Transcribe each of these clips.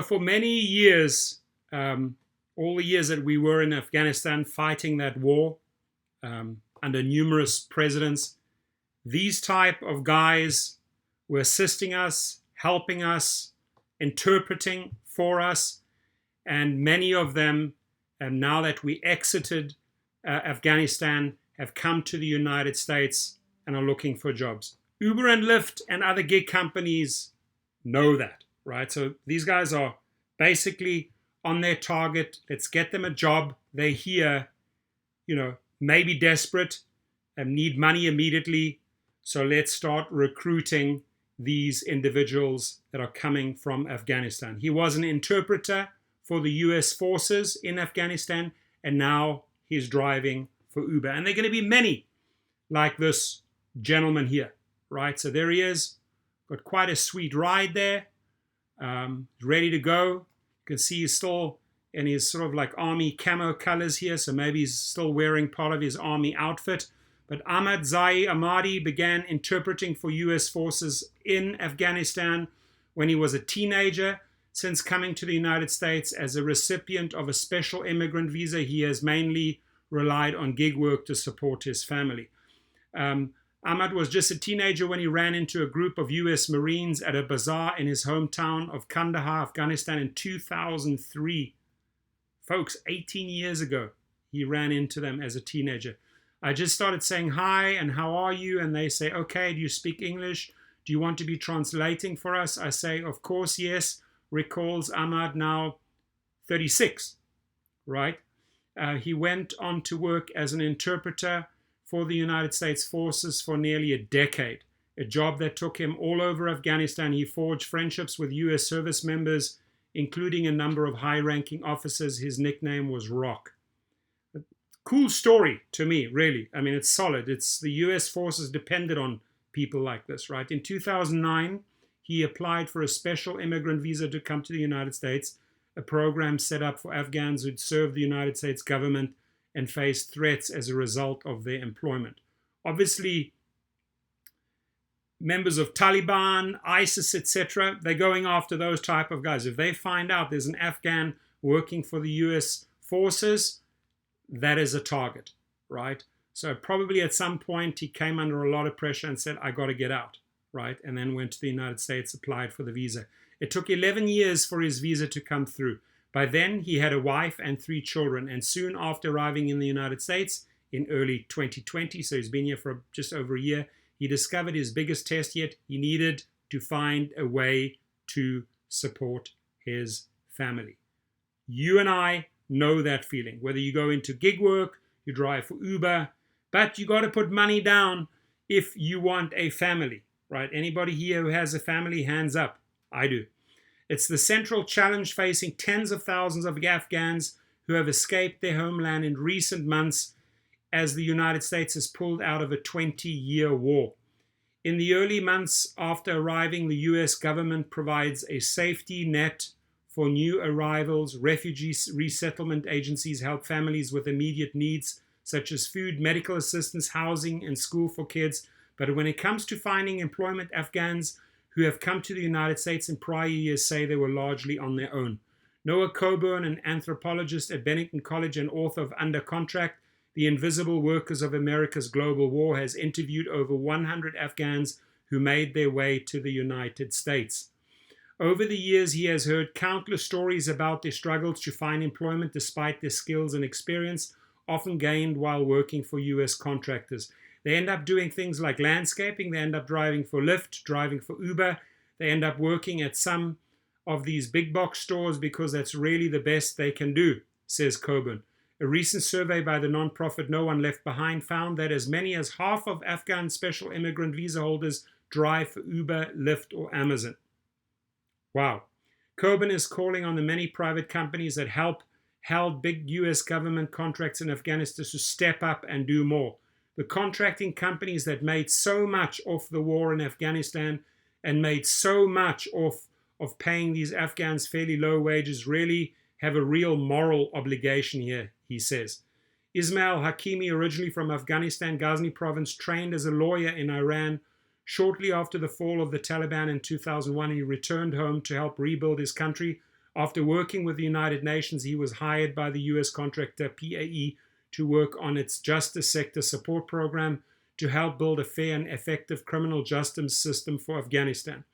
For many years, all the years that we were in Afghanistan fighting that war under numerous presidents, these type of guys were assisting us, helping us, interpreting for us, and many of them, now that we exited Afghanistan, have come to the United States and are looking for jobs. Uber and Lyft and other gig companies know that, right? So these guys are basically on their target. Let's get them a job. They're here, maybe desperate and need money immediately. So let's start recruiting these individuals that are coming from Afghanistan. He was an interpreter for the US forces in Afghanistan, and now he's driving for Uber. And there are going to be many like this gentleman here, right? So there he is, got quite a sweet ride there, ready to go. You can see he's still in his sort of like army camo colors here, so maybe he's still wearing part of his army outfit. But Ahmad Ahmadi began interpreting for US forces in Afghanistan when he was a teenager. Since coming to the United States as a recipient of a special immigrant visa, he has mainly relied on gig work to support his family. Ahmad was just a teenager when he ran into a group of US Marines at a bazaar in his hometown of Kandahar, Afghanistan in 2003. Folks, 18 years ago, he ran into them as a teenager. I just started saying hi and how are you? And they say, okay, do you speak English? Do you want to be translating for us? I say, of course, yes. Recalls Ahmad, now 36, right? He went on to work as an interpreter for the United States forces for nearly a decade, a job that took him all over Afghanistan. He forged friendships with US service members, including a number of high-ranking officers. His nickname was Rock. A cool story to me, really. I mean, it's solid. It's the US forces depended on people like this, right? In 2009, he applied for a special immigrant visa to come to the United States, a program set up for Afghans who'd served the United States government and faced threats as a result of their employment. Obviously, members of Taliban, ISIS, etc., they're going after those type of guys. If they find out there's an Afghan working for the US forces, that is a target, right? So probably at some point he came under a lot of pressure and said, I got to get out, right? And then went to the United States, applied for the visa. It took 11 years for his visa to come through. By then, he had a wife and 3 children. And soon after arriving in the United States in early 2020, so he's been here for just over a year, he discovered his biggest test yet. He needed to find a way to support his family. You and I know that feeling. Whether you go into gig work, you drive for Uber, but you got to put money down if you want a family, right? Anybody here who has a family, hands up. I do. It's the central challenge facing tens of thousands of Afghans who have escaped their homeland in recent months as the United States has pulled out of a 20-year war. In the early months after arriving, the US government provides a safety net for new arrivals. Refugee resettlement agencies help families with immediate needs such as food, medical assistance, housing, and school for kids. But when it comes to finding employment, Afghans who have come to the United States in prior years say they were largely on their own. Noah Coburn, an anthropologist at Bennington College and author of Under Contract, The Invisible Workers of America's Global War, has interviewed over 100 Afghans who made their way to the United States. Over the years, he has heard countless stories about their struggles to find employment despite their skills and experience, often gained while working for US contractors. They end up doing things like landscaping. They end up driving for Lyft, driving for Uber. They end up working at some of these big box stores because that's really the best they can do, says Coburn. A recent survey by the nonprofit No One Left Behind found that as many as half of Afghan special immigrant visa holders drive for Uber, Lyft, or Amazon. Wow. Coburn is calling on the many private companies that held big US government contracts in Afghanistan to step up and do more. The contracting companies that made so much off the war in Afghanistan and made so much off of paying these Afghans fairly low wages really have a real moral obligation here, he says. Ismail Hakimi, originally from Afghanistan, Ghazni province, trained as a lawyer in Iran. Shortly after the fall of the Taliban in 2001, he returned home to help rebuild his country After working with the United Nations, he was hired by the US contractor PAE to work on its justice sector support program to help build a fair and effective criminal justice system for Afghanistan.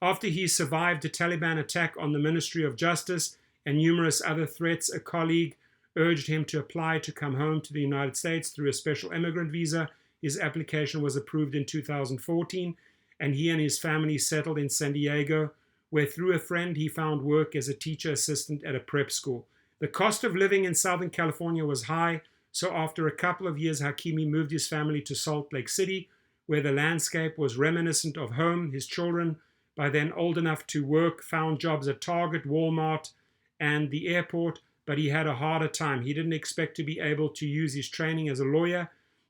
After he survived a Taliban attack on the Ministry of Justice and numerous other threats, a colleague urged him to apply to come home to the United States through a special immigrant visa. His application was approved in 2014, and he and his family settled in San Diego, where through a friend he found work as a teacher assistant at a prep school. The cost of living in Southern California was high, so after a couple of years, Hakimi moved his family to Salt Lake City, where the landscape was reminiscent of home. His children, by then old enough to work, found jobs at Target, Walmart, and the airport, but he had a harder time. He didn't expect to be able to use his training as a lawyer,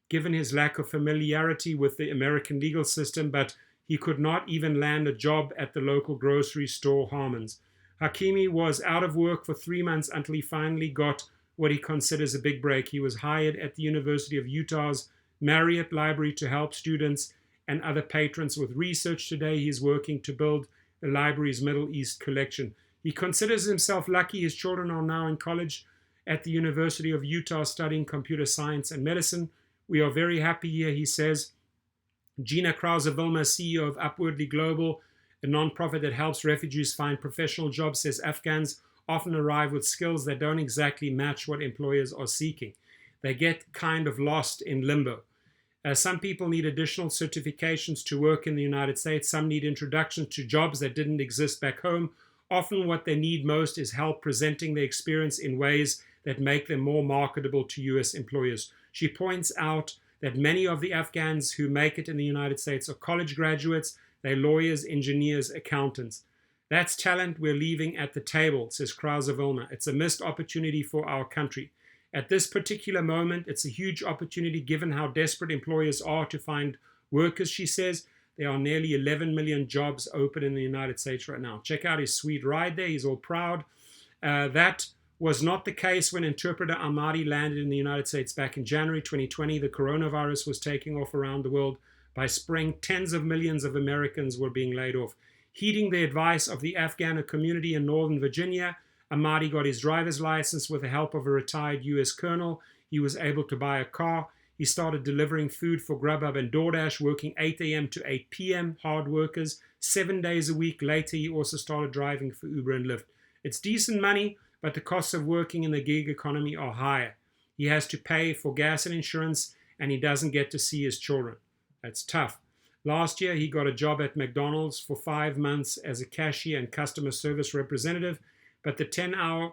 given his lack of familiarity with the American legal system, but he could not even land a job at the local grocery store, Harmon's. Hakimi was out of work for 3 months until he finally got what he considers a big break. He was hired at the University of Utah's Marriott Library to help students and other patrons with research. Today, he is working to build the library's Middle East collection. He considers himself lucky. His children are now in college at the University of Utah studying computer science and medicine. We are very happy here, he says. Gina Krause-Vilmer, CEO of Upwardly Global, a nonprofit that helps refugees find professional jobs, says Afghans often arrive with skills that don't exactly match what employers are seeking. They get kind of lost in limbo. Some people need additional certifications to work in the United States. Some need introductions to jobs that didn't exist back home. Often what they need most is help presenting their experience in ways that make them more marketable to U.S. employers. She points out that many of the Afghans who make it in the United States are college graduates. They're lawyers, engineers, accountants. That's talent we're leaving at the table, says Krause-Vilmer. It's a missed opportunity for our country. At this particular moment, it's a huge opportunity given how desperate employers are to find workers, she says. There are nearly 11 million jobs open in the United States right now. Check out his sweet ride there. He's all proud. That was not the case when interpreter Ahmad landed in the United States back in January 2020. The coronavirus was taking off around the world. By spring, tens of millions of Americans were being laid off. Heeding the advice of the Afghan community in Northern Virginia, Ahmad got his driver's license with the help of a retired U.S. colonel. He was able to buy a car. He started delivering food for Grubhub and DoorDash, working 8 a.m. to 8 p.m., hard workers, 7 days a week. Later, he also started driving for Uber and Lyft. It's decent money, but the costs of working in the gig economy are higher. He has to pay for gas and insurance, and he doesn't get to see his children. That's tough. Last year, he got a job at McDonald's for 5 months as a cashier and customer service representative, but the $10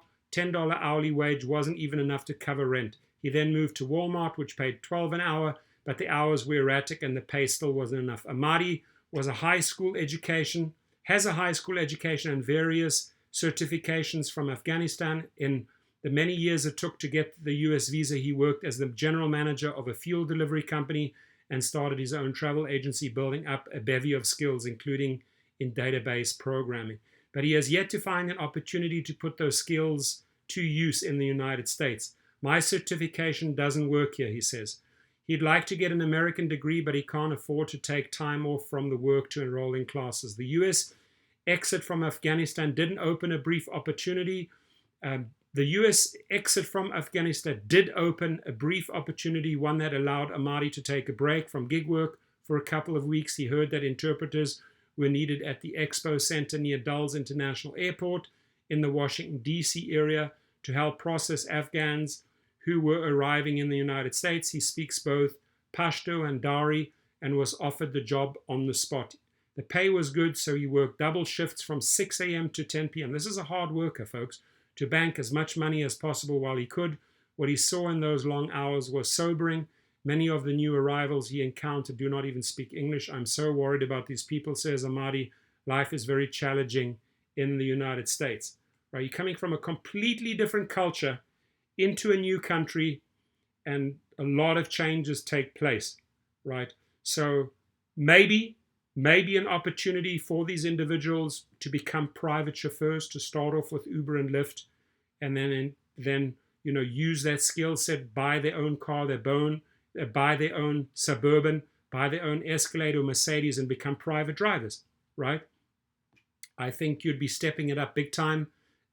hourly wage wasn't even enough to cover rent. He then moved to Walmart, which paid $12 an hour, but the hours were erratic and the pay still wasn't enough. Ahmad has a high school education and various certifications from Afghanistan. In the many years it took to get the U.S. visa, he worked as the general manager of a fuel delivery company and started his own travel agency, building up a bevy of skills, including in database programming. But he has yet to find an opportunity to put those skills to use in the United States. My certification doesn't work here, he says. He'd like to get an American degree, but he can't afford to take time off from the work to enroll in classes. The U.S. exit from Afghanistan didn't open a brief opportunity. The U.S. exit from Afghanistan did open a brief opportunity, one that allowed Ahmad to take a break from gig work for a couple of weeks. He heard that interpreters were needed at the Expo Center near Dulles International Airport in the Washington, D.C. area to help process Afghans who were arriving in the United States. He speaks both Pashto and Dari and was offered the job on the spot. The pay was good, so he worked double shifts from 6 a.m. to 10 p.m. This is a hard worker, folks, to bank as much money as possible while he could. What he saw in those long hours was sobering. Many of the new arrivals he encountered do not even speak English. I'm so worried about these people, says Ahmad. Life is very challenging in the United States. Right? You're coming from a completely different culture into a new country, and a lot of changes take place, right? So maybe an opportunity for these individuals to become private chauffeurs, to start off with Uber and Lyft, and then use that skill set, buy their own car, buy their own Suburban, buy their own Escalade or Mercedes, and become private drivers, right? I think you'd be stepping it up big time,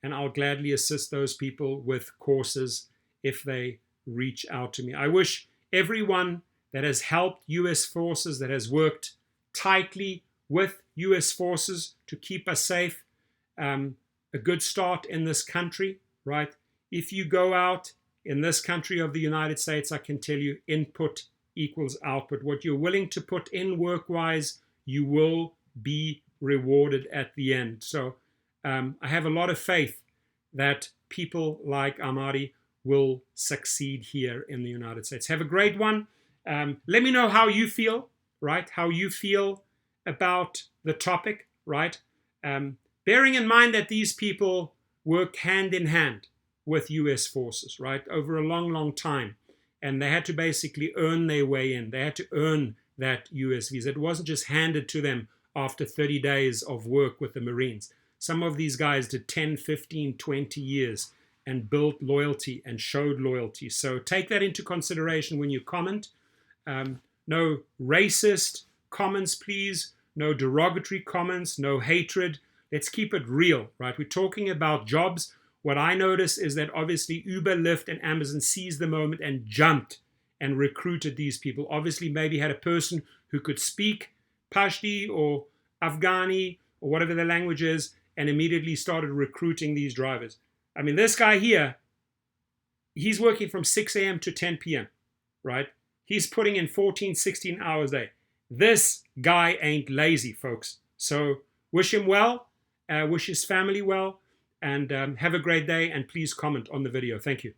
and I'll gladly assist those people with courses if they reach out to me. I wish everyone that has helped U.S. forces, that has worked tightly with U.S. forces to keep us safe, a good start in this country, right? If you go out in this country of the United States, I can tell you input equals output. What you're willing to put in work-wise, you will be rewarded at the end. So I have a lot of faith that people like Ahmadi will succeed here in the United States. Have a great one. Let me know how you feel, right? How you feel about the topic, right? Bearing in mind that these people work hand in hand with U.S. forces, right, over a long, long time. And they had to basically earn their way in. They had to earn that U.S. visa. It wasn't just handed to them after 30 days of work with the Marines. Some of these guys did 10, 15, 20 years and built loyalty and showed loyalty. So take that into consideration when you comment. No racist comments, please. No derogatory comments, no hatred. Let's keep it real, right? We're talking about jobs. What I notice is that obviously Uber, Lyft, and Amazon seized the moment and jumped and recruited these people. Obviously, maybe had a person who could speak Pashto or Afghani or whatever the language is and immediately started recruiting these drivers. I mean, this guy here, he's working from 6 a.m. to 10 p.m., right? He's putting in 14, 16 hours a day. This guy ain't lazy, folks. So wish him well, wish his family well, and have a great day, and please comment on the video. Thank you.